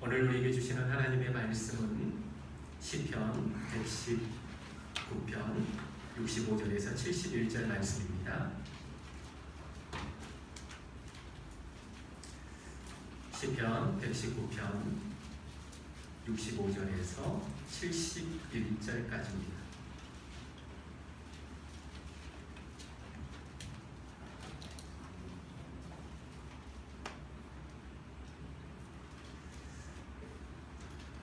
오늘 우리에게 주시는 하나님의 말씀은 시편 119편 65절에서 71절 말씀입니다. 시편 119편 65절에서 71절까지입니다.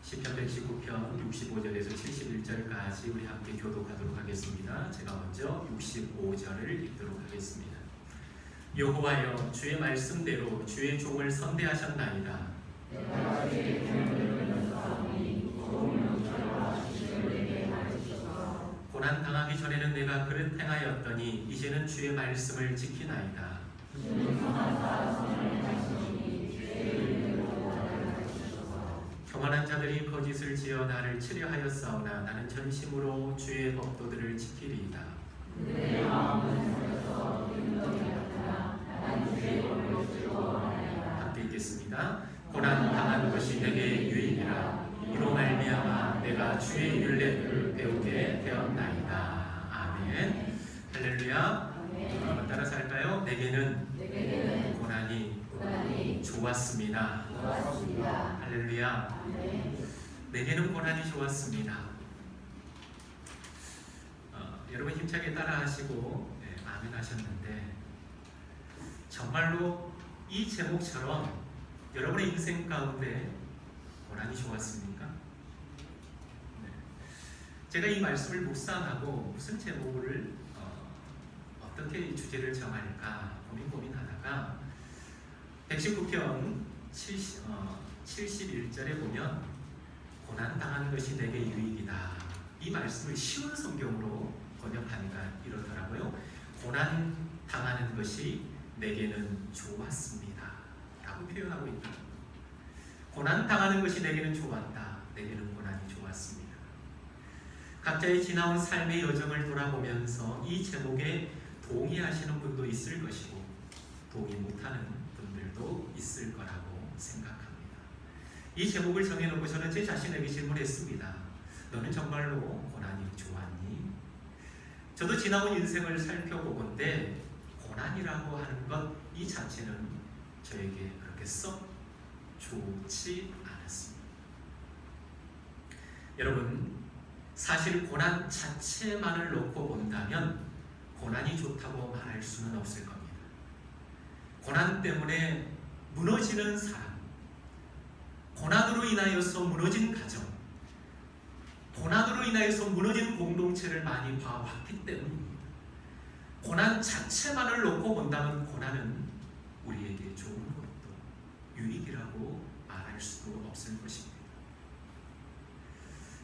시편 119편 65절에서 71절까지 우리 함께 교독하도록 하겠습니다. 제가 먼저 65절을 읽도록 하겠습니다. 여호와여, 주의 말씀대로 주의 종을 선대하셨나이다. 고난 당하기 전에는 내가 그릇 행하였더니 이제는 주의 말씀을 지키나이다. 교만한 자들이 거짓을 지어 나를 치려하였사오나 나는 전심으로 주의 법도들을 지키리이다. 함께 읽겠습니다. 고난 당한 것이 내게 유익이라. 이로 말미암아 내가 주의 율례를 배우게 되었나이다. 아멘. 할렐루야. 한번 따라서 할까요? 내게는 고난이 좋았습니다. 할렐루야. 내게는 고난이 좋았습니다. 여러분 힘차게 따라 하시고 아멘 하셨는데, 정말로 이 제목처럼 여러분의 인생 가운데 고난이 좋았습니까? 제가 이 말씀을 묵상하고 무슨 제목을 어떻게 이 주제를 정할까 고민하다가 119편 71절에 보면 고난 당한 것이 내게 유익이다, 이 말씀을 쉬운 성경으로 번역하니까 이러더라고요. 고난 당하는 것이 내게는 좋았습니다 라고 표현하고 있다. 고난 당하는 것이 내게는 좋았다. 내게는 고난이 좋았습니다. 각자의 지나온 삶의 여정을 돌아보면서 이 제목에 동의하시는 분도 있을 것이고 동의 못하는 분들도 있을 거라고 생각합니다. 이 제목을 정해놓고 저는 제 자신에게 질문했습니다. 너는 정말로 고난이 좋았니? 저도 지나온 인생을 살펴보건대 고난이라고 하는 것 이 자체는 저에게 그렇게 썩 좋지 않았습니다. 여러분, 사실 고난 자체만을 놓고 본다면 고난이 좋다고 말할 수는 없을 겁니다. 고난 때문에 무너지는 사람, 고난으로 인하여서 무너진 가정, 고난으로 인하여서 무너진 공동체를 많이 봐왔기 때문입니다. 고난 자체만을 놓고 본다면 고난은 우리에게 좋은 것도 유익이라고 말할 수도 없을 것입니다.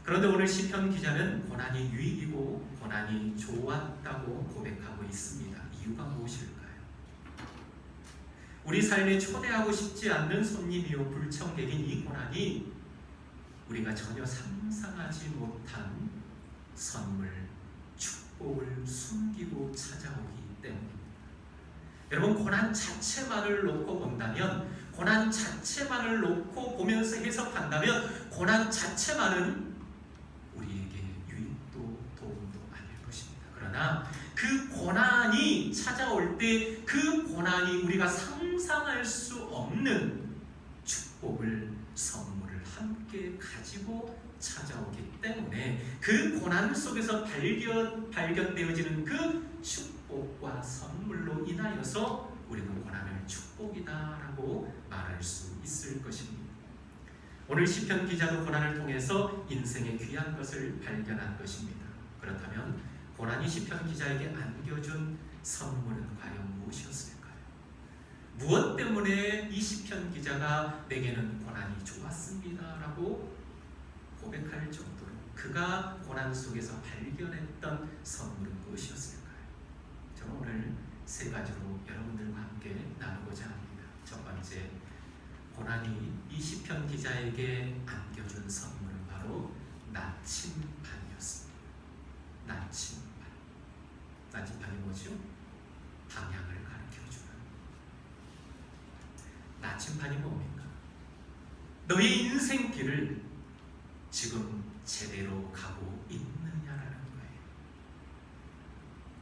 그런데 오늘 시편 기자는 고난이 유익이고 고난이 좋았다고 고백하고 있습니다. 이유가 무엇일까요? 우리 삶에 초대하고 싶지 않는 손님이요 불청객인 이 고난이 우리가 전혀 상상하지 못한 선물, 축복을 숨기고 찾아오기 때문입니다. 여러분, 고난 자체만을 놓고 본다면, 고난 자체만을 놓고 보면서 해석한다면 고난 자체만은 우리에게 유익도 도움도 아닐 것입니다. 그러나 그 고난이 찾아올 때 그 고난이 우리가 상상할 수 없는 축복을, 선물을 함께 가지고 찾아오기 때문에 그 고난 속에서 발견되어지는 그 축복과 선물로 인하여서 우리는 고난을 축복이다라고 말할 수 있을 것입니다. 오늘 시편 기자도 고난을 통해서 인생의 귀한 것을 발견한 것입니다. 그렇다면 고난이 시편 기자에게 안겨준 선물은 과연 무엇이었을까요? 무엇 때문에 이 시편 기자가 내게는 고난이 좋았습니다라고 고백할 정도로 그가 고난 속에서 발견했던 선물은 무엇이었을까요? 저는 오늘 세 가지로 여러분들과 함께 나누고자 합니다. 첫 번째, 고난이 이 시편 기자에게 안겨준 선물은 바로 나침반이었습니다. 나침반. 나침반이 뭐죠? 방향을 가르쳐주는. 나침반이 뭡니까? 너의 인생길을 지금 제대로 가고 있느냐라는 거예요.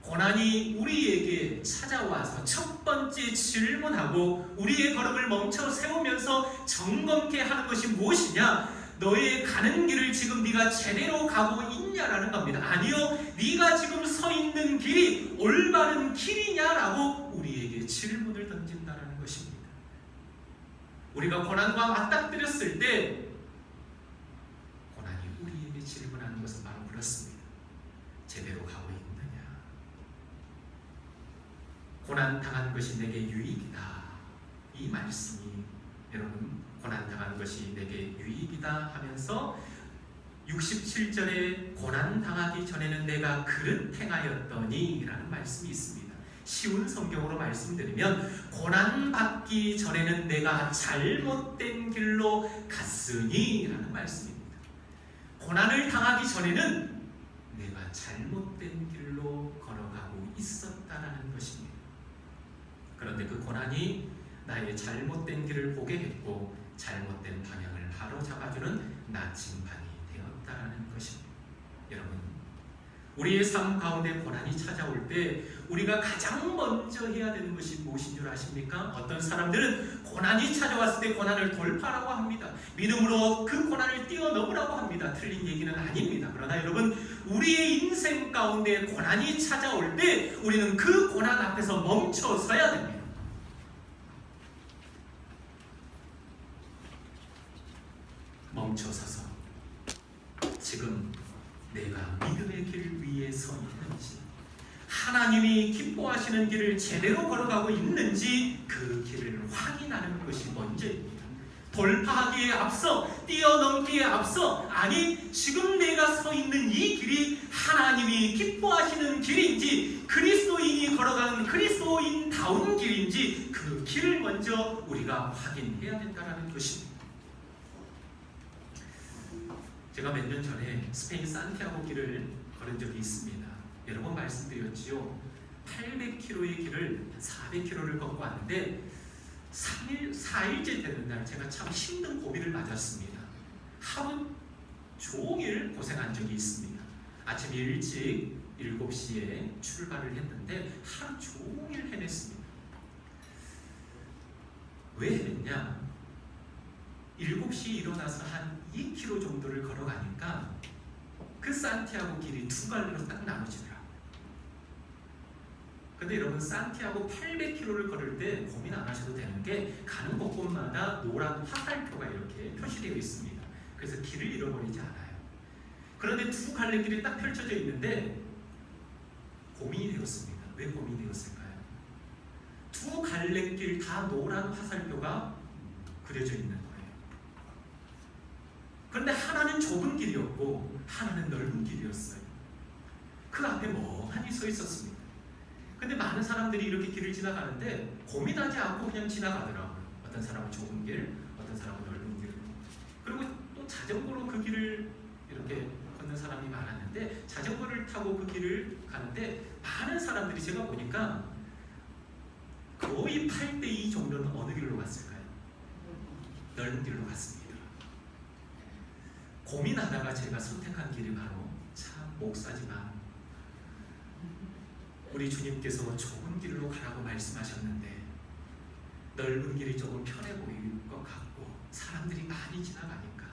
고난이 우리에게 찾아와서 첫 번째 질문하고 우리의 걸음을 멈춰 세우면서 점검케 하는 것이 무엇이냐? 너의 가는 길을 지금 네가 제대로 가고 있냐라는 겁니다. 아니요, 네가 지금 서 있는 길이 올바른 길이냐라고 우리에게 질문을 던진다는 것입니다. 우리가 고난과 맞닥뜨렸을 때 고난이 우리에게 질문하는 것은 바로 그렇습니다. 제대로 가고 있느냐? 고난 당한 것이 내게 유익이다. 이 말씀이 여러분, 고난 당한 것이 내게 유익이다 하면서 67절에 고난 당하기 전에는 내가 그릇 행하였더니 라는 말씀이 있습니다. 쉬운 성경으로 말씀드리면 고난 받기 전에는 내가 잘못된 길로 갔으니 라는 말씀입니다. 고난을 당하기 전에는 내가 잘못된 길로 걸어가고 있었다라는 것입니다. 그런데 그 고난이 나의 잘못된 길을 보게 했고 잘못된 방향을 바로 잡아주는 나침반이 되었다라는 것입니다. 여러분, 우리의 삶 가운데 고난이 찾아올 때 우리가 가장 먼저 해야 되는 것이 무엇인 줄 아십니까? 어떤 사람들은 고난이 찾아왔을 때 고난을 돌파라고 합니다. 믿음으로 그 고난을 뛰어넘으라고 합니다. 틀린 얘기는 아닙니다. 그러나 여러분, 우리의 인생 가운데 고난이 찾아올 때 우리는 그 고난 앞에서 멈춰서야 됩니다. 멈춰서서 지금 내가 믿음의 길 위에 서 있는지, 하나님이 기뻐하시는 길을 제대로 걸어가고 있는지 그 길을 확인하는 것이 먼저입니다. 돌파하기에 앞서, 뛰어넘기에 앞서, 아니 지금 내가 서 있는 이 길이 하나님이 기뻐하시는 길인지, 그리스도인이 걸어가는 그리스도인다운 길인지 그 길을 먼저 우리가 확인해야 된다는 것입니다. 제가 몇 년 전에 스페인 산티아고 길을 걸은 적이 있습니다. 여러 번 말씀드렸지요. 800km의 길을 400km를 걷고 왔는데 4일째 되는 날 제가 참 힘든 고비를 맞았습니다. 하루 종일 고생한 적이 있습니다. 아침 일찍 7시에 출발을 했는데 하루 종일 해냈습니다. 왜 했냐? 7시에 일어나서 한 2km 정도를 걸어가니까 그 산티아고 길이 두 갈래로 딱 나눠지더라고요. 근데 여러분, 산티아고 800km를 걸을 때 고민 안 하셔도 되는 게 가는 곳곳마다 노란 화살표가 이렇게 표시되어 있습니다. 그래서 길을 잃어버리지 않아요. 그런데 두 갈래길이 딱 펼쳐져 있는데 고민이 되었습니다. 왜 고민이 되었을까요? 두 갈래길 다 노란 화살표가 그려져 있는 거예요. 그런데 하나는 좁은 길이었고 하나는 넓은 길이었어요. 그 앞에 멍하니 서 있었습니다. 근데 많은 사람들이 이렇게 길을 지나가는데 고민하지 않고 그냥 지나가더라고요. 어떤 사람은 좁은 길, 어떤 사람은 넓은 길. 그리고 또 자전거로 그 길을 이렇게 걷는 사람이 많았는데 자전거를 타고 그 길을 가는데 많은 사람들이 제가 보니까 거의 8대2 정도는 어느 길로 갔을까요? 넓은 길로 갔습니다. 고민하다가 제가 선택한 길이 바로 참 목사지만 우리 주님께서 좁은 길로 가라고 말씀하셨는데 넓은 길이 조금 편해 보일 것 같고 사람들이 많이 지나가니까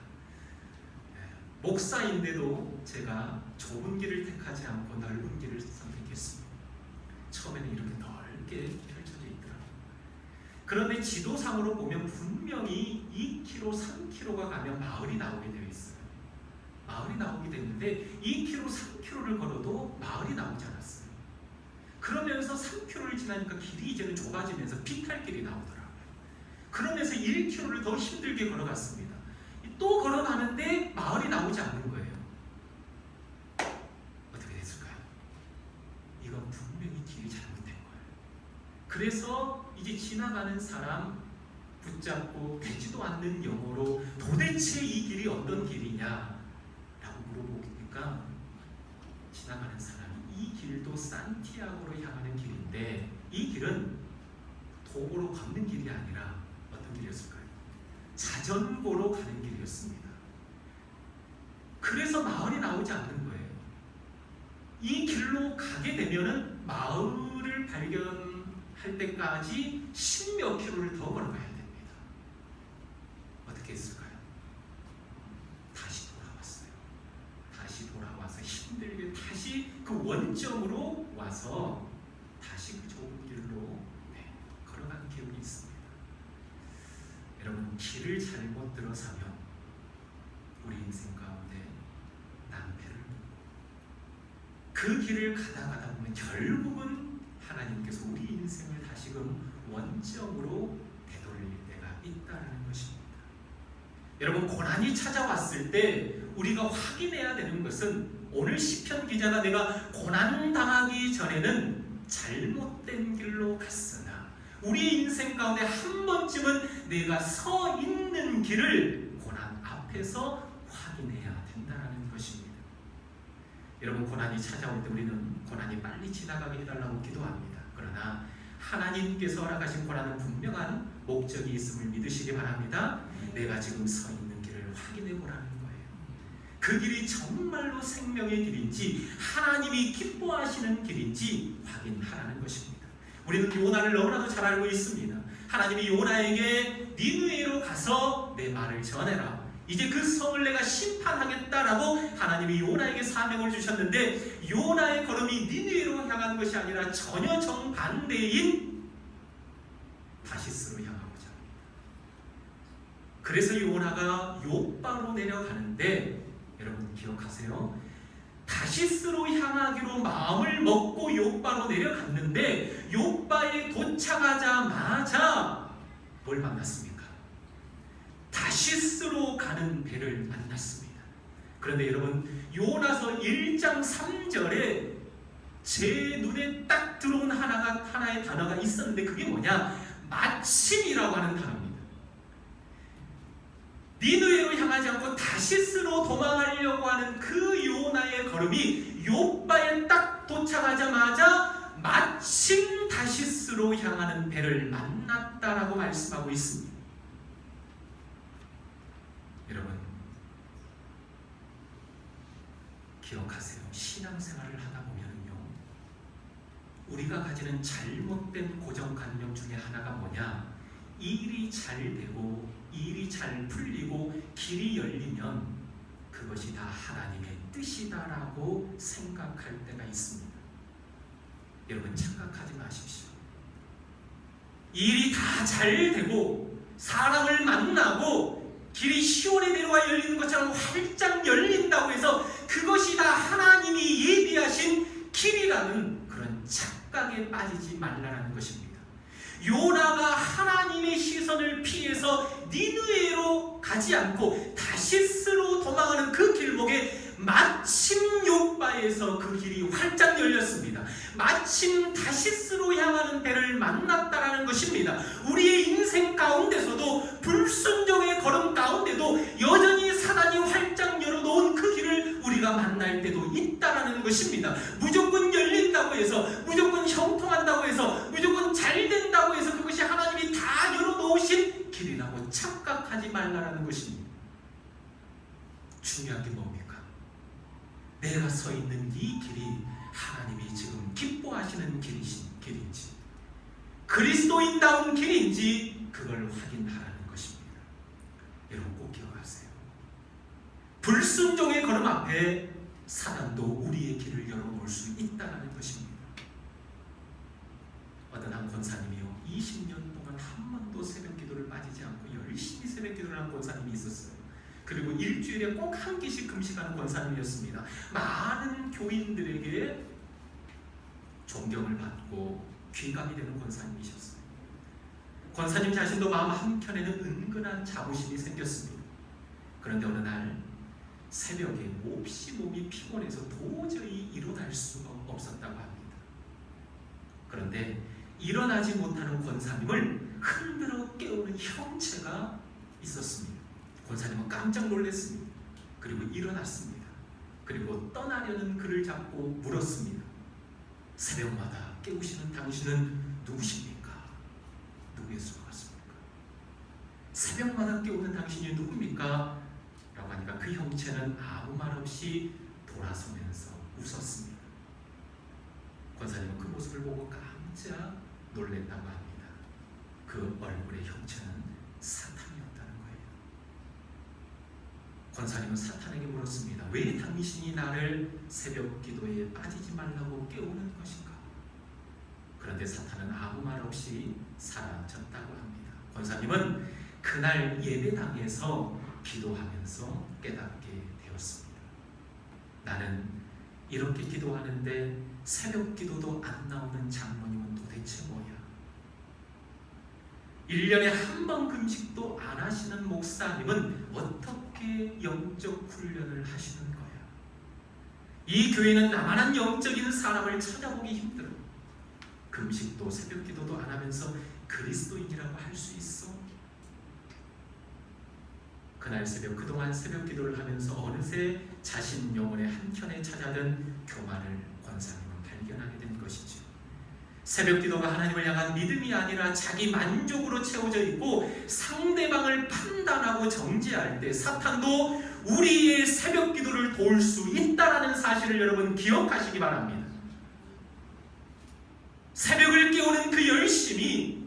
목사인데도 제가 좁은 길을 택하지 않고 넓은 길을 선택했습니다. 처음에는 이렇게 넓게 펼쳐져 있더라고요. 그런데 지도상으로 보면 분명히 2km, 3km가 가면 마을이 나오게 되어 있어요. 마을이 나오게 됐는데 2km, 3km를 걸어도 마을이 나오지 않았어요. 그러면서 3km를 지나니까 길이 이제는 좁아지면서 비탈길이 나오더라고요. 그러면서 1km를 더 힘들게 걸어갔습니다. 또 걸어가는데 마을이 나오지 않는 거예요. 어떻게 됐을까요? 이건 분명히 길이 잘못된 거예요. 그래서 이제 지나가는 사람 붙잡고 되지도 않는 영어로 도대체 이 길이 어떤 길이냐 라고 물어보니까 지나가는 사람이 이 길도 산티아고로 향하는 길인데 이 길은 도보로 걷는 길이 아니라 어떤 길이었을까요? 자전거 창고로 가는 길이었습니다. 그래서 마을이 나오지 않는 거예요. 이 길로 가게 되면은 마을을 발견할 때까지 10몇 킬로를 더 걸어가야 됩니다. 어떻게 했을까요? 다시 돌아왔어요. 다시 돌아와서 힘들게 다시 그 원점으로 와서 다시 그 좁은 길로 걸어가는 기억이 있습니다. 여러분, 길을 잘못 들어서면 우리 인생 가운데 낭패를 그 길을 가다 보면 결국은 하나님께서 우리 인생을 다시금 원점으로 되돌릴 때가 있다는 것입니다. 여러분, 고난이 찾아왔을 때 우리가 확인해야 되는 것은, 오늘 시편 기자가 내가 고난 당하기 전에는 잘못된 길로 갔으나 우리 인생 가운데 한 번쯤은 내가 서 있는 길을 고난 앞에서 확인해야 된다는 것입니다. 여러분, 고난이 찾아올 때 우리는 고난이 빨리 지나가게 해달라고 기도합니다. 그러나 하나님께서 허락하신 고난은 분명한 목적이 있음을 믿으시기 바랍니다. 내가 지금 서 있는 길을 확인해 보라는 거예요. 그 길이 정말로 생명의 길인지 하나님이 기뻐하시는 길인지 확인하라는 것입니다. 우리는 요나를 너무나도 잘 알고 있습니다. 하나님이 요나에게 니느웨로 가서 내 말을 전해라. 이제 그 성을 내가 심판하겠다라고 하나님이 요나에게 사명을 주셨는데, 요나의 걸음이 니느웨로 향한 것이 아니라 전혀 정반대인 다시스로 향하고자 합니다. 그래서 요나가 욥바로 내려가는데, 여러분 기억하세요? 다시스로 향하기로 마음을 먹고 욥바로 내려갔는데 욥바에 도착하자마자 뭘 만났습니까? 다시스로 가는 배를 만났습니다. 그런데 여러분, 요나서 1장 3절에 제 눈에 딱 들어온 하나의 단어가 있었는데, 그게 뭐냐? 마침이라고 하는 단어입니다. 니느웨로 향하지 않고 다시스로 도망하려고 하는 그 요나의 걸음이 욥바에 딱 도착하자마자 마침 다시스로 향하는 배를 만났다라고 말씀하고 있습니다. 여러분, 기억하세요. 신앙생활을 하다 보면요, 우리가 가지는 잘못된 고정관념 중에 하나가 뭐냐? 일이 잘 되고 일이 잘 풀리고 길이 열리면 그것이 다 하나님의 뜻이다라고 생각할 때가 있습니다. 여러분, 착각하지 마십시오. 일이 다 잘 되고 사람을 만나고 길이 시온의 대로가 열리는 것처럼 활짝 열린다고 해서 그것이 다 하나님이 예비하신 길이라는 그런 착각에 빠지지 말라는 것입니다. 요나가 하나님의 시선을 피해서 니느웨로 가지 않고 다시스로 도망하는 그 길목에 마침 욥바에서 그 길이 활짝 열렸습니다. 마침 다시스로 향하는 배를 만났다라는 것입니다. 우리의 인생 가운데서도 불순종의 걸음 가운데도 여전히 사단이 활짝 열어놓은 그 길을 우리가 만날 때도 있다라는 것입니다. 무조건 열린다고 해서, 무조건 형통한다고 해서, 무조건 잘 된다고 해서 그것이 하나님이 다 열어놓으신 길이라고 착각하지 말라는 것입니다. 중요한 게 뭡니까? 내가 서 있는 이 길이 하나님이 지금 기뻐하시는 길인지, 그리스도인다운 길인지 그걸 확인하라는 것입니다. 여러분 꼭 기억하세요. 불순종의 걸음 앞에 사단도 우리의 길을 열어놓을 수 있다는 것입니다. 어떤 한 권사님이요, 20년 동안 한 번도 새벽 기도를 빠지지 않고 열심히 새벽 기도를 한 권사님이 있었어요. 그리고 일주일에 꼭 한 끼씩 금식하는 권사님이었습니다. 많은 교인들에게 존경을 받고 귀감이 되는 권사님이셨어요. 권사님 자신도 마음 한켠에는 은근한 자부심이 생겼습니다. 그런데 어느 날 새벽에 몹시 몸이 피곤해서 도저히 일어날 수가 없었다고 합니다. 그런데 일어나지 못하는 권사님을 흔들어 깨우는 형체가 있었습니다. 권사님은 깜짝 놀랐습니다. 그리고 일어났습니다. 그리고 떠나려는 그를 잡고 물었습니다. 새벽마다 깨우시는 당신은 누구십니까? 누구의 수가 같습니까? 새벽마다 깨우는 당신이 누굽니까? 라고 하니까 그 형체는 아무 말 없이 돌아서면서 웃었습니다. 권사님은 그 모습을 보고 깜짝 놀랬다고 합니다. 그 얼굴의 형체는 사탄이었다는 거예요. 권사님은 사탄에게 물었습니다. 왜 당신이 나를 새벽 기도에 빠지지 말라고 깨우는 것인가? 그런데 사탄은 아무 말 없이 사라졌다고 합니다. 권사님은 그날 예배당에서 기도하면서 깨닫게 되었습니다. 나는 이렇게 기도하는데 새벽 기도도 안 나오는 장로님은 도대체 뭐야? 1년에 한 번 금식도 안 하시는 목사님은 어떻게 영적 훈련을 하시는 거야? 이 교회는 나만한 영적인 사람을 찾아보기 힘들어. 금식도 새벽 기도도 안 하면서 그리스도인이라고 할 수 있어? 그날 새벽, 그동안 새벽 기도를 하면서 어느새 자신 영혼의 한켠에 찾아든 교만을 권사님은 발견하게 된 것이죠. 새벽 기도가 하나님을 향한 믿음이 아니라 자기 만족으로 채워져 있고 상대방을 판단하고 정죄할 때 사탄도 우리의 새벽 기도를 도울 수 있다는 사실을 여러분 기억하시기 바랍니다. 새벽을 깨우는 그 열심이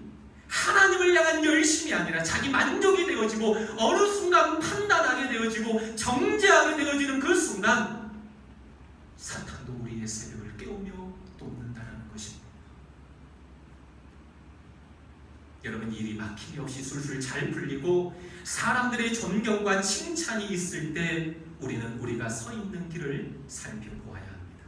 하나님을 향한 열심이 아니라 자기 만족이 되어지고 어느 순간 판단하게 되어지고 정죄하게 되어지는 그 순간 사탄도 우리의 새벽을 깨우며 돕는다는 것입니다. 여러분, 일이 막힘이 없이 술술 잘 풀리고 사람들의 존경과 칭찬이 있을 때 우리는 우리가 서 있는 길을 살펴보아야 합니다.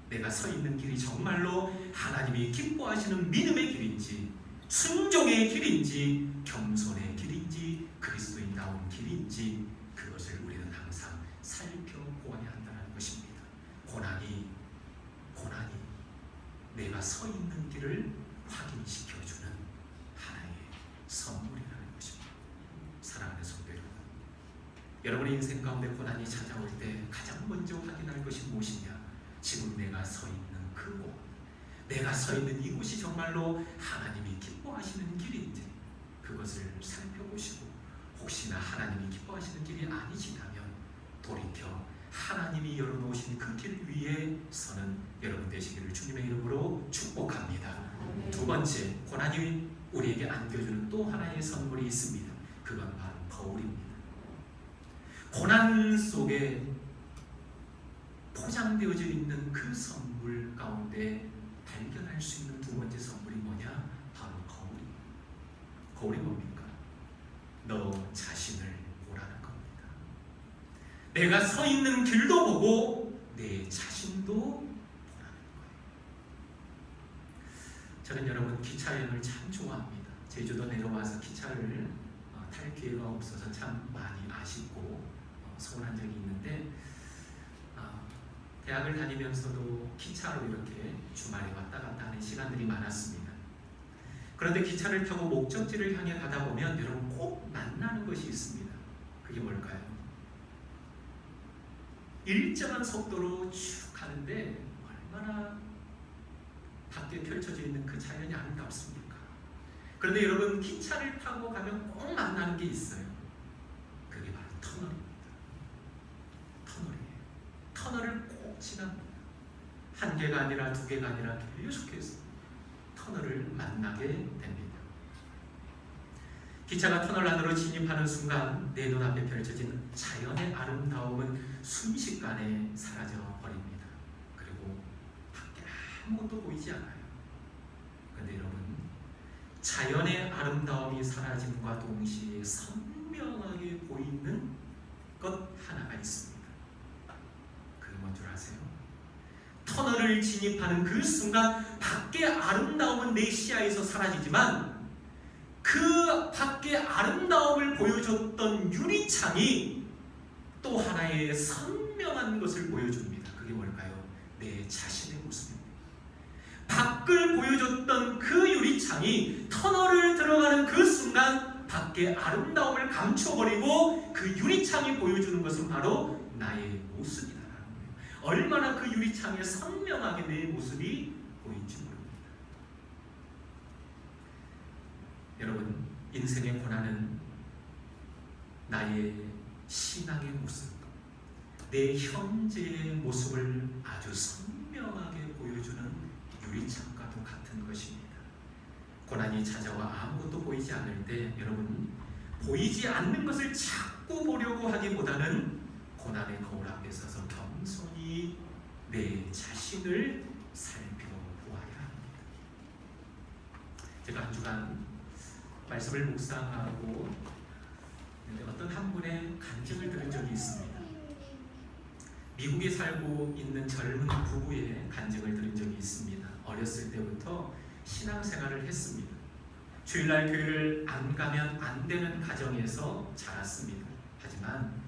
내가 서 있는 길이 정말로 하나님이 기뻐하시는 믿음의 길인지, 순종의 길인지, 겸손의 길인지, 그리스도인다운 길인지, 그것을 우리는 항상 살펴보아야 한다는 것입니다. 고난이 내가 서 있는 길을 확인시켜주는 하나의 선물이라는 것입니다. 사랑하는 성도 여러분, 여러분의 인생 가운데 고난이 찾아올 때 가장 먼저 확인할 것이 무엇이냐? 지금 내가 서 있는 그곳, 내가 서 있는 이곳이 정말로 하나님이 기뻐하시는 길인지 그것을 살펴보시고, 혹시나 하나님이 기뻐하시는 길이 아니시다면 돌이켜 하나님이 열어놓으신 그 길 위에 서는 여러분 되시기를 주님의 이름으로 축복합니다. 두 번째, 고난이 우리에게 안겨주는 또 하나의 선물이 있습니다. 그건 바로 거울입니다. 고난 속에 포장되어져 있는 그 선물 가운데 발견할 수 있는 두 번째 선물이 뭐냐? 바로 거울입니다. 거울이 뭡니까? 너 자신을 보라는 겁니다. 내가 서 있는 길도 보고 내 자신도 보라는 거예요. 저는 여러분 기차여행을 참 좋아합니다. 제주도 내려와서 기차를 탈 기회가 없어서 참 많이 아쉽고 서운한 적이 있는데, 대학을 다니면서도 기차로 이렇게 주말에 왔다 갔다 하는 시간들이 많았습니다. 그런데 기차를 타고 목적지를 향해 가다 보면 여러분 꼭 만나는 것이 있습니다. 그게 뭘까요? 일정한 속도로 쭉 가는데 얼마나 밖에 펼쳐져 있는 그 자연이 아름답습니까? 그런데 여러분 기차를 타고 가면 꼭 만나는 게 있어요. 그게 바로 터널입니다. 터널을 꼭 지납니다. 한 개가 아니라 두 개가 아니라 계속해서 터널을 만나게 됩니다. 기차가 터널 안으로 진입하는 순간 내 눈앞에 펼쳐진 자연의 아름다움은 순식간에 사라져 버립니다. 그리고 밖에 아무것도 보이지 않아요. 그런데 여러분, 자연의 아름다움이 사라짐과 동시에 선명하게 보이는 것 하나가 있습니다. 그게 뭔 줄 아세요? 터널을 진입하는 그 순간 밖의 아름다움은 내 시야에서 사라지지만 그 밖의 아름다움을 보여줬던 유리창이 또 하나의 선명한 것을 보여줍니다. 그게 뭘까요? 내 자신의 모습입니다. 밖을 보여줬던 그 유리창이 터널을 들어가는 그 순간 밖의 아름다움을 감춰버리고 그 유리창이 보여주는 것은 바로 나의 모습이다라는 거예요. 얼마나 그 유리창에 선명하게 내 모습이 보인지 모릅니다. 여러분, 인생의 고난은 나의 신앙의 모습, 내 현재의 모습을 아주 선명하게 보여주는 유리창과도 같은 것입니다. 고난이 찾아와 아무것도 보이지 않을 때 여러분, 보이지 않는 것을 자꾸 보려고 하기보다는 고난의 거울 앞에 서서 겸손히 내 자신을 살펴보아야 합니다. 제가 한 주간 말씀을 묵상하고 어떤 한 분의 간증을 들은 적이 있습니다. 미국에 살고 있는 젊은 부부의 간증을 들은 적이 있습니다. 어렸을 때부터 신앙생활을 했습니다. 주일날 교회를 안 가면 안 되는 가정에서 자랐습니다. 하지만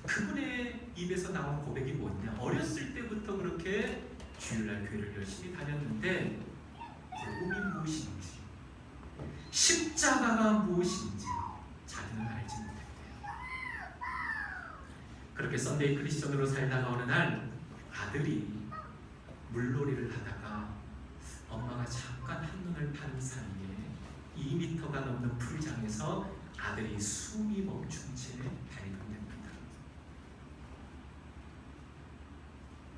그분의 입에서 나온 고백이 뭐냐? 어렸을 때부터 그렇게 주일날 교회를 열심히 다녔는데 복음이 무엇인지, 십자가가 무엇인지 자기는 알지 못했대요. 그렇게 썬데이 크리스천으로 살다가 어느 날 아들이 물놀이를 하다가 엄마가 잠깐 한눈을 판 사이에 2m가 넘는 풀장에서 아들이 숨이 멈춘 채 발견됩니다.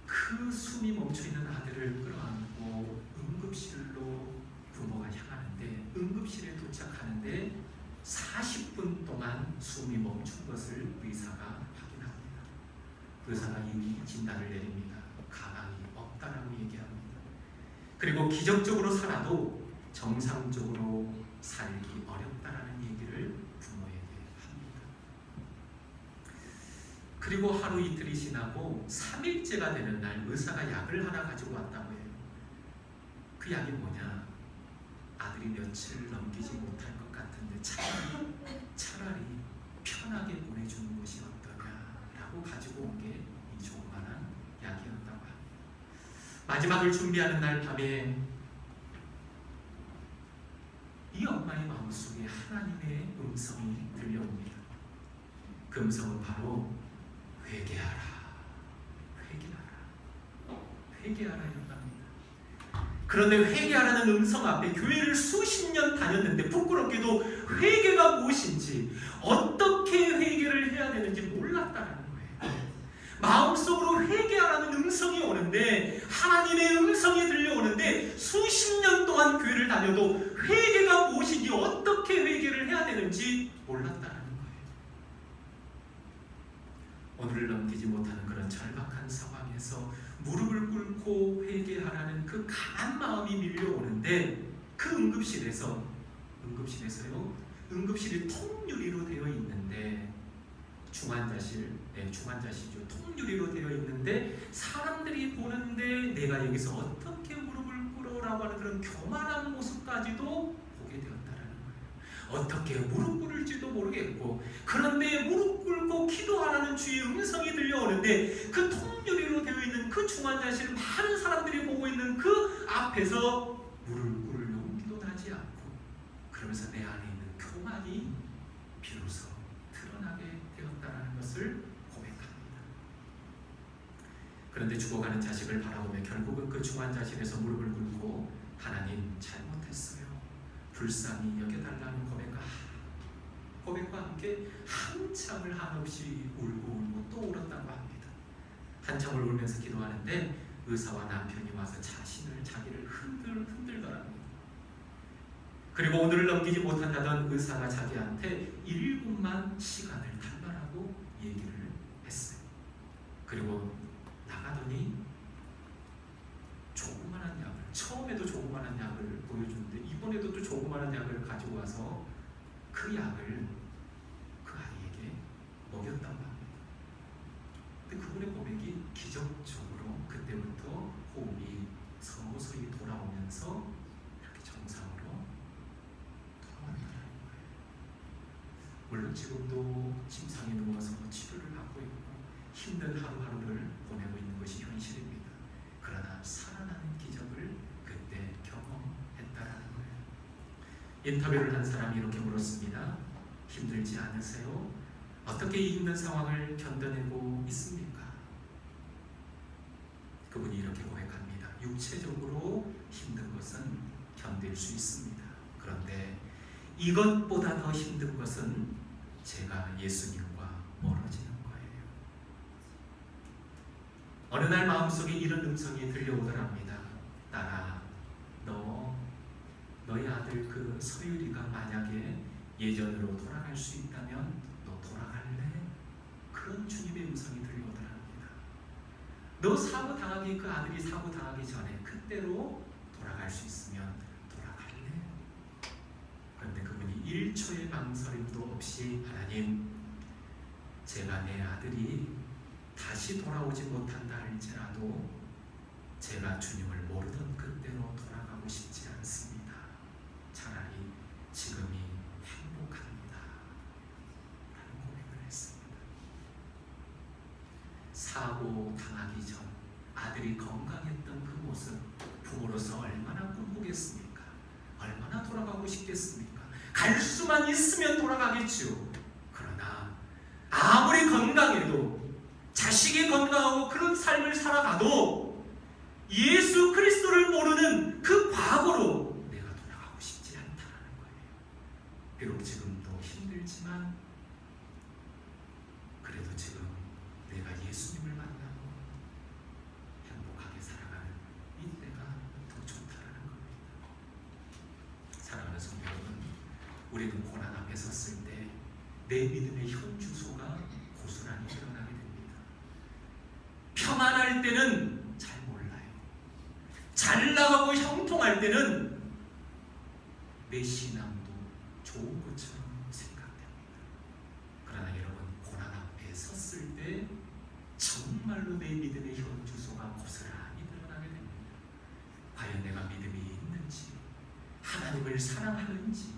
그 숨이 멈춰있는 아들을 끌어안고 응급실로 부모가 향하는데, 응급실에 도착하는데 40분 동안 숨이 멈춘 것을 의사가 확인합니다. 의사가 이미 진단을 내립니다. 가망이 없다라고 얘기합니다. 그리고 기적적으로 살아도 정상적으로 살기 어렵다라는 얘기를 부모에게 합니다. 그리고 하루 이틀이 지나고 3일째가 되는 날 의사가 약을 하나 가지고 왔다고 해요. 그 약이 뭐냐? 아들이 며칠 넘기지 못할 것 같은데 차라리 편하게 보내주는 것이 어떠냐라고 가지고 온 게 이 조그만한 약이었다고 합니다. 마지막을 준비하는 날 밤에 이 엄마의 마음속에 하나님의 음성이 들려옵니다. 그 음성은 바로 회개하라, 회개하라, 회개하라였답니다. 그런데 회개하라는 음성 앞에 교회를 수십 년 다녔는데 부끄럽게도 회개가 무엇인지, 어떻게 회개를 해야 되는지 몰랐다는 거예요. 마음속으로 회개하라는 음성이 오는데, 하나님의 음성이 들려오는데 수십 년 동안 교회를 다녀도 회개가 무엇인지, 어떻게 회개를 해야 되는지 몰랐다는 거예요. 오늘을 넘기지 못하는 그런 절박한 상황에서 무릎을 꿇고 회개하라는 그 강한 마음이 밀려오는데, 그 응급실에서요, 응급실이 통유리로 되어 있는데, 중환자시죠. 통유리로 되어 있는데 사람들이 보는데 내가 여기서 어떻게 무릎을 꿇어라고 하는 그런 교만한 모습까지도 보게 되었다라는 거예요. 어떻게 무릎 꿇을지도 모르겠고, 그런데 무릎 꿇고 기도하라는 주의 음성이 들려오는데 그 통유리로 되어 있는 그 중환자실, 많은 사람들이 보고 있는 그 앞에서 무릎 꿇을 용기도 나지 않고, 그러면서 내 안에 있는 교만이 비로소 드러나게 되었다는 것을 고백합니다. 그런데 죽어가는 자식을 바라보며 결국은 그 중환자실에서 무릎을 꿇고 하나님 잘못했어요, 불쌍히 여겨달라는 고백과 함께 한참을 한없이 울고 또 울었다고 합니다. 한참을 울면서 기도하는데 의사와 남편이 와서 자기를 흔들더랍니다. 그리고 오늘을 넘기지 못한다던 의사가 자기한테 1분만 시간을 달라고 얘기를 했어요. 그리고 나가더니 조그만한 약을, 처음에도 조그만한 약을 보여주는데 이번에도 또 조그만한 약을 가지고 와서 그 약을 그 아이에게 먹였다고 합니다. 근데 그분의 고백이 기적적으로 그때부터 호흡이 서서히 돌아오면서 이렇게 정상으로 돌아온다는 거예요. 물론 지금도 침상에 누워서 치료를 받고 있고 힘든 하루하루를 보내고 있는 것이 현실입니다. 그러나 살아나는 기적을 그때 경험했다라는 거예요. 인터뷰를 한 사람이 이렇게 물었습니다. 힘들지 않으세요? 어떻게 이 힘든 상황을 견뎌내고 있습니까? 그분이 이렇게 고백합니다. 육체적으로 힘든 것은 견딜 수 있습니다. 그런데 이것보다 더 힘든 것은 제가 예수님과 멀어지는 거예요. 어느 날 마음속에 이런 음성이 들려오더랍니다. 딸아, 너희 아들 그 서율이가 만약에 예전으로 돌아갈 수 있다면 너 돌아갈래? 그런 주님의 음성이 들려오더랍니다. 너 사고 당하기, 그 아들이 사고 당하기 전에 그때로 돌아갈 수 있으면 돌아갈래? 그런데 그분이 1초의 망설임도 없이 하나님, 제가 내 아들이 다시 돌아오지 못한다 할지라도 제가 주님을 모르던 그때로 돌아가고 싶지 않습니다. 차라리 지금이 행복합니다. 라는 고백을 했습니다. 사고 당하기 전 아들이 건강했던 그 모습, 부모로서 얼마나 꿈꾸겠습니까? 얼마나 돌아가고 싶겠습니까? 갈 수만 있으면 돌아가겠죠. 그러나 아무리 건강해도, 자식이 건강하고 그런 삶을 살아가도 예수 그리스도를 모르는 그 과거로 내가 돌아가고 싶지 않다는 거예요. 비록 지금도 힘들지만 그래도 지금 내가 예수님을 만나고 행복하게 살아가는 이때가 더 좋다는 겁니다. 사랑하는 성도 여러분, 우리는 고난 앞에 섰을 때 내 믿음의 현 주소가 고스란히 드러나게 됩니다. 평안할 때는 잘 몰라요. 잘 나가고 형통할 때는 내 신앙도 좋은 것처럼 생각됩니다. 그러나 여러분, 고난 앞에 섰을 때 정말로 내 믿음의 현 주소가 고스란히 드러나게 됩니다. 과연 내가 믿음이 있는지, 하나님을 사랑하는지,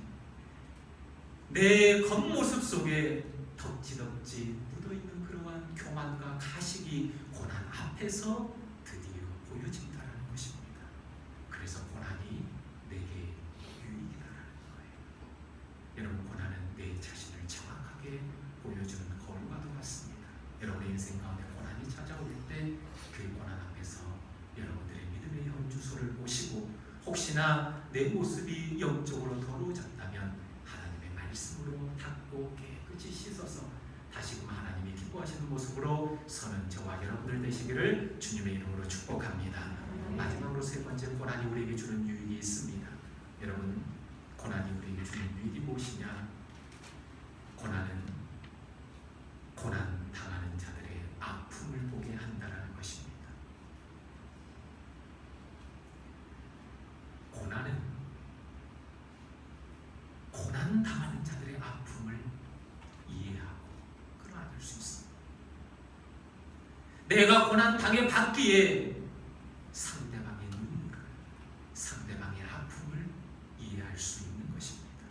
내 겉모습 속에 덕지덕지 묻어있는 그러한 교만과 가식이 고난 앞에서 드디어 보여진다는 것입니다. 그래서 고난이 내게 유익이라는 거예요. 여러분, 고난은 내 자신을 정확하게 보여주는 거울과도 같습니다. 여러분의 인생 가운데 고난이 찾아올 때 그 고난 앞에서 여러분들의 믿음의 현 주소를 보시고, 혹시나 내 모습이 영적으로 더러워졌다면 하나님의 말씀으로 닦고 깨끗이 씻어서 다시금 하나님이 기뻐하시는 모습으로 서는 저와 여러분들 되시기를 주님의 이름으로 축복합니다. 마지막으로 세 번째, 고난이 우리에게 주는 유익이 있습니다. 여러분, 고난이 우리에게 주는 유익이 무엇이냐? 고난은 고난 당하는 자들의 아픔을 보게 한다는 것입니다. 고난은 고난 당하는 자들의 아픔을 이해하고 끌어안을 수 있습니다. 내가 고난 당해봤기에 상대방의 눈물을, 상대방의 아픔을 이해할 수 있는 것입니다.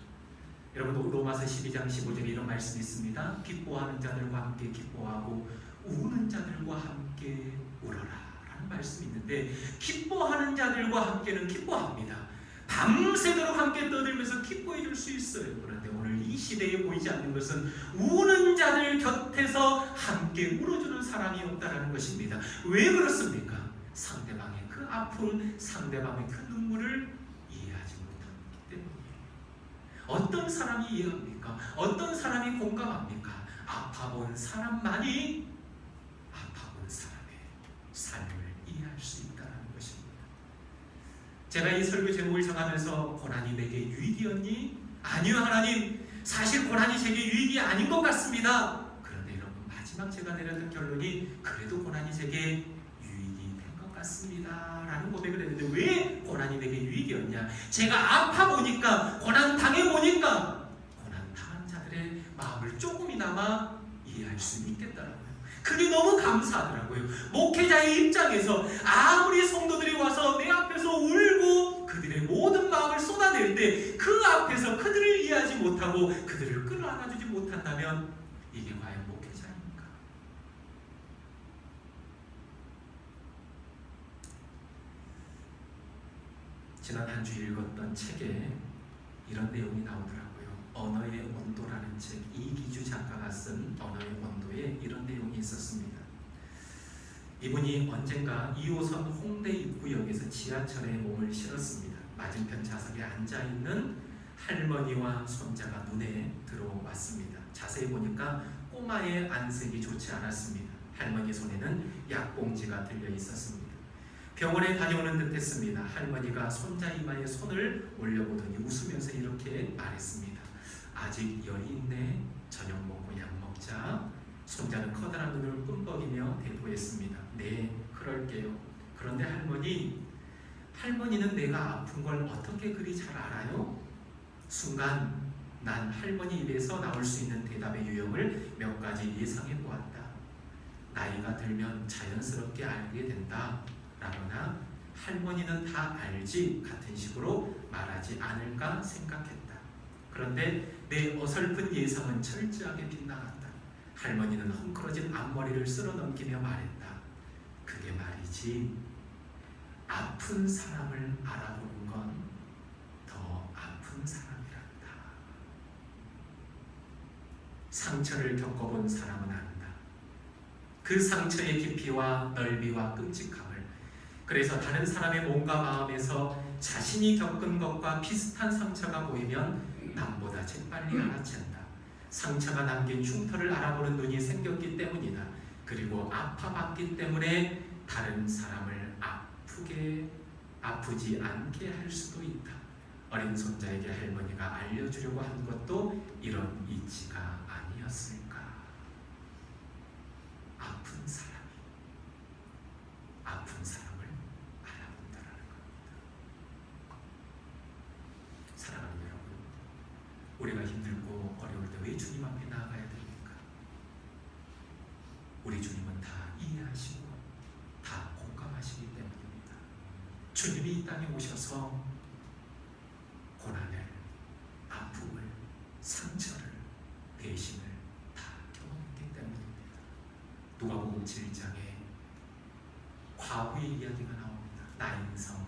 여러분, 로마서 12장 15절에 이런 말씀이 있습니다. 기뻐하는 자들과 함께 기뻐하고 우는 자들과 함께 울어라 라는 말씀이 있는데, 기뻐하는 자들과 함께는 기뻐합니다. 밤새도록 함께 떠들면서 기뻐해 줄 수 있어요. 그런데 오늘 이 시대에 보이지 않는 것은 우는 자들 곁에서 함께 울어주는 사람이 없다는 것입니다. 왜 그렇습니까? 상대방의 그 아픔, 상대방의 그 눈물을 이해하지 못하기 때문이에요. 어떤 사람이 이해합니까? 어떤 사람이 공감합니까? 아파본 사람만이 아파본 사람의 삶을 이해할 수 있다는 것입니다. 제가 이 설교 제목을 정하면서 고난이 내게 유익이었니? 아니요, 하나님, 사실 고난이 제게 유익이 아닌 것 같습니다. 그런데 여러분, 마지막 제가 내렸던 결론이 그래도 고난이 제게 유익이 된 것 같습니다 라는 고백을 했는데, 왜 고난이 내게 유익이었냐? 제가 아파보니까, 고난 당해보니까 고난 당한 자들의 마음을 조금이나마 이해할 수 있겠더라고요. 그게 너무 감사하더라고요. 목회자의 입장에서 아무리 성도들이 와서 내 앞에서 울고 그들의 모든 마음을 쏟아낼 때 그 앞에서 그들을 이해하지 못하고 그들을 끌어안아주지 못한다면 이게 과연 목회자입니까? 지난 한 주 읽었던 책에 이런 내용이 나오더라고요. 언어의 온도라는 책, 이기주 작가가 쓴 언어의 온도에 이런 내용이 있었습니다. 이분이 언젠가 2호선 홍대 입구역에서 지하철에 몸을 실었습니다. 맞은편 좌석에 앉아있는 할머니와 손자가 눈에 들어왔습니다. 자세히 보니까 꼬마의 안색이 좋지 않았습니다. 할머니 손에는 약봉지가 들려 있었습니다. 병원에 다녀오는 듯 했습니다. 할머니가 손자 이마에 손을 올려보더니 웃으면서 이렇게 말했습니다. 아직 열이 있네. 저녁 먹고 약 먹자. 손자는 커다란 눈을 끔뻑이며 대꾸했습니다. 네, 그럴게요. 그런데 할머니는 내가 아픈 걸 어떻게 그리 잘 알아요? 순간 난 할머니 입에서 나올 수 있는 대답의 유형을 몇 가지 예상해 보았다. 나이가 들면 자연스럽게 알게 된다 라거나 할머니는 다 알지 같은 식으로 말하지 않을까 생각했다. 그런데 내 어설픈 예상은 철저하게 빗나갔다. 할머니는 헝클어진 앞머리를 쓸어넘기며 말했다. 그게 말이지, 아픈 사람을 알아보는 건 더 아픈 사람이란다. 상처를 겪어본 사람은 안다. 그 상처의 깊이와 넓이와 끔찍함을. 그래서 다른 사람의 몸과 마음에서 자신이 겪은 것과 비슷한 상처가 보이면 남보다 재빨리 알아챈다. 상처가 남긴 흉터를 알아보는 눈이 생겼기 때문이다. 그리고 아파봤기 때문에 다른 사람을 아프지 않게 할 수도 있다. 어린 손자에게 할머니가 알려주려고 한 것도 이런 이치가 아니었을까. 아픈 사람을 알아본다라는 겁니다. 사랑하는 여러분, 우리가 힘들고 어려울 때 왜 주님 앞에 나아가야 됩니까? 우리 주님은 다 이해하시고 다 공감하시기 때문입니다. 주님이 이 땅에 오셔서 고난을, 아픔을, 상처를, 배신을 다 경험했기 때문입니다. 누가복음 7장에 과부의 이야기가 나옵니다. 나인성에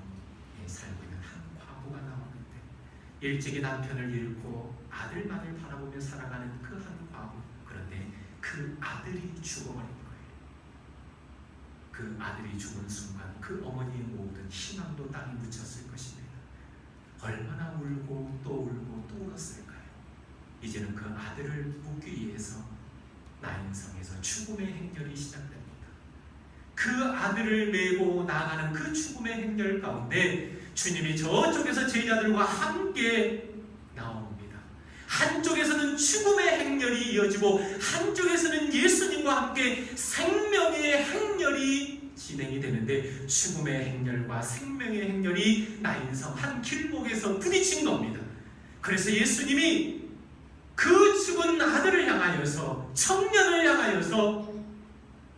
살고 있는 한 과부가 나오는데 일찍이 남편을 잃고 아들만을 바라보며 살아가는 그 한 과부. 그런데 그 아들이 죽어버린 거예요. 그 아들이 죽은 순간 그 어머니의 모든 희망도 땅에 묻혔을 것입니다. 얼마나 울고 또 울고 또 울었을까요? 이제는 그 아들을 묻기 위해서 나인성에서 죽음의 행렬이 시작됩니다. 그 아들을 메고 나아가는 그 죽음의 행렬 가운데 주님이 저쪽에서 제자들과 함께 나옵니다. 한쪽에서는 죽음의 행렬이 이어지고 한쪽에서는 예수님과 함께 생명의 행렬이 진행이 되는데 죽음의 행렬과 생명의 행렬이 나인성 한 길목에서 부딪힌 겁니다. 그래서 예수님이 그 죽은 아들을 향하여서 청년을 향하여서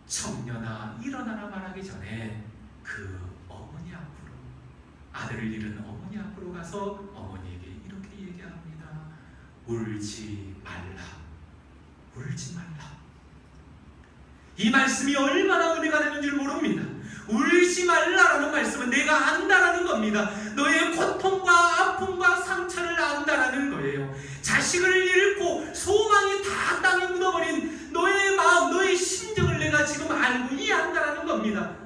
청년아 일어나라 말하기 전에 그 어머니 앞으로, 아들을 잃은 어머니 앞으로 가서 어머니에게 이렇게 얘기합니다. 울지 말라. 울지 말라. 이 말씀이 얼마나 은혜가 되는 줄 모릅니다. 울지 말라라는 말씀은 내가 안다라는 겁니다. 너의 고통과 아픔과 상처를 안다라는 거예요. 자식을 잃고 소망이 다 땅에 묻어버린 너의 마음, 너의 심정을 내가 지금 알고 이해한다라는 겁니다.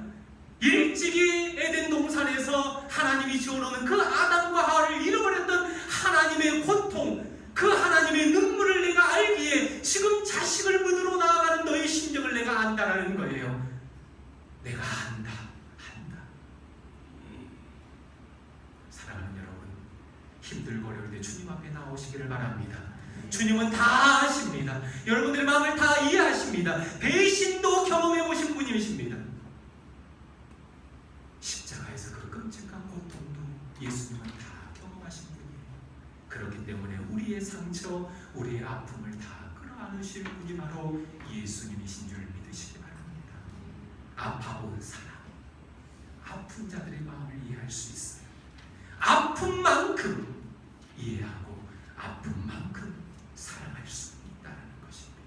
일찍이 에덴 동산에서 하나님이 지어놓은 그 아담과 하와를 잃어버렸던 하나님의 고통, 그 하나님의 눈물을 내가 알기에 지금 자식을 묻으러 나아가는 너의 심정을 내가 안다라는 거예요. 내가 안다. 사랑하는 여러분, 힘들고 어려울 때 주님 앞에 나오시기를 바랍니다. 주님은 다 아십니다. 여러분들의 마음을 다 이해하십니다. 배신도 경험해보신 분이십니다. 십자가에서 그 끔찍한 고통도 예수님은 다 경험하신 분이에요. 그렇기 때문에 우리의 상처, 우리의 아픔을 다 끌어안으실 분이 바로 예수님이신 줄 믿으시기 바랍니다. 아파본 사람, 아픈 자들의 마음을 이해할 수 있어요. 아픈 만큼 이해하고 아픈 만큼 사랑할 수 있다는 것입니다.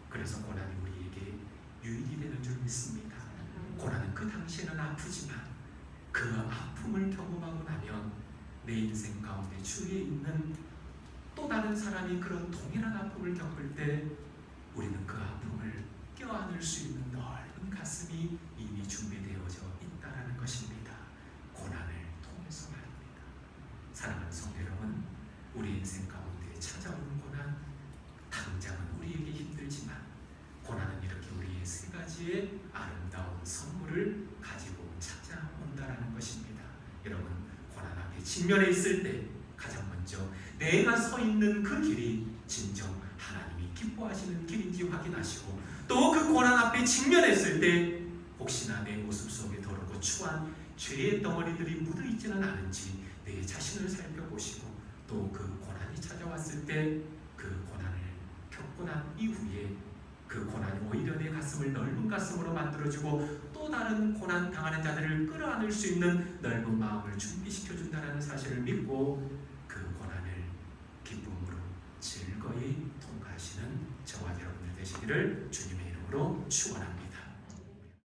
그래서 고난이 우리에게 유익이 되는 줄 믿습니다. 고난은 그 당시에는 아프지만 그 아픔을 경험하고 나면 내 인생 가운데 주위에 있는 또 다른 사람이 그런 동일한 아픔을 겪을 때 우리는 그 아픔을 껴안을 수 있는 넓은 가슴이 이미 준비되어져 있다는 것입니다. 고난을 통해서 말입니다. 사랑하는 성도 여러분, 우리 인생 가운데 찾아오는 고난, 당장은 우리에게 힘들지만 기쁨을 가지고 찾아온다라는 것입니다. 여러분, 고난 앞에 직면해 있을 때 가장 먼저 내가 서 있는 그 길이 진정 하나님이 기뻐하시는 길인지 확인하시고, 또 그 고난 앞에 직면했을 때 혹시나 내 모습 속에 더럽고 추한 죄의 덩어리들이 묻어있지는 않은지 내 자신을 살펴보시고, 또 그 고난이 찾아왔을 때 그 고난을 겪고 난 이후에 그 고난이 오히려 내 가슴을 넓은 가슴으로 만들어주고 또 다른 고난 당하는 자들을 끌어안을 수 있는 넓은 마음을 준비시켜준다는 사실을 믿고 그 고난을 기쁨으로 즐거이 통과하시는 저와 여러분들 되시기를 주님의 이름으로 축원합니다.